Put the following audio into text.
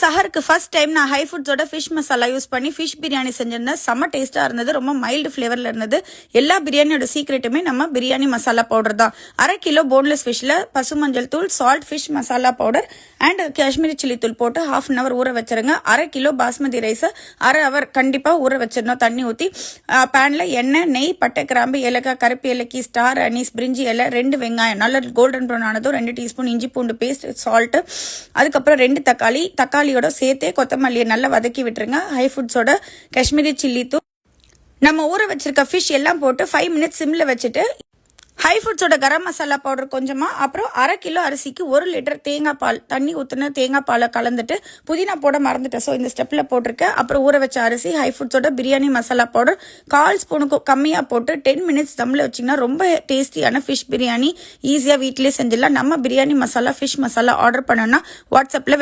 சஹருக்கு first time நான் high ஃபுட்ஸோட fish masala use பண்ணி fish biryani செஞ்சிருந்தேன். செம்ம டேஸ்ட்டாக இருந்தது. ரொம்ப மைல்டு ஃப்ளேவரில் இருந்தது. எல்லா பிரியாணியோட சீக்ரெட்டுமே நம்ம பிரியாணி மசாலா பவுடர் தான். 1/2 கிலோ போன்லெஸ் ஃபிஷ்ல பசுமஞ்சள் தூள், salt, fish masala powder and Kashmiri chilli தூள் போட்டு 1/2 hour ஊற வச்சிருங்க. 1/2 கிலோ பாஸ்மதி ரைஸை 1/2 hour கண்டிப்பாக ஊற வச்சிடணும். தண்ணி ஊற்றி பேனில் எண்ணெய், நெய், பட்டை, கிராம்பு, ஏலக்காய், கருப்பு ஏலக்கி, ஸ்டார் அனீஸ், பிரிஞ்சி இலை, 2 வெங்காயம் நல்ல கோல்டன் ப்ரௌன் ஆனதும் 2 டீஸ்பூன் இஞ்சி பூண்டு பேஸ்ட், சால்ட், அதுக்கப்புறம் 2 தக்காளியோட சேர்த்தே கொத்தமல்லியை நல்லா வதக்கி விட்டுருங்க. ஹை ஃபுட்ஸோட காஷ்மீரி சில்லி தூள், நம்ம ஊற வச்சிருக்க ஃபிஷ் எல்லாம் போட்டு 5 minutes சிம்ல வச்சுட்டு ஹை ஃபுட்ஸோட கரம் மசாலா பவுடர் கொஞ்சமா, அப்புறம் 1/2 கிலோ அரிசிக்கு 1 லிட்டர் தேங்காய் பால், தண்ணி ஊற்றுன தேங்காய் பாலை கலந்துட்டு புதினா போட மறந்துட்டேன், ஸோ இந்த ஸ்டெப்பில் போட்டிருக்கேன். அப்புறம் ஊற வச்ச அரிசி, ஹை ஃபுட்ஸோட பிரியாணி மசாலா பவுடர் 1/4 ஸ்பூனுக்கு கம்மியாக போட்டு 10 minutes தம்மில் வச்சிங்கன்னா ரொம்ப டேஸ்டியான ஃபிஷ் பிரியாணி ஈஸியாக வீட்டிலேயே செஞ்சிடலாம். நம்ம பிரியாணி மசாலா, ஃபிஷ் மசாலா ஆர்டர் பண்ணோன்னா வாட்ஸ்அப்பில்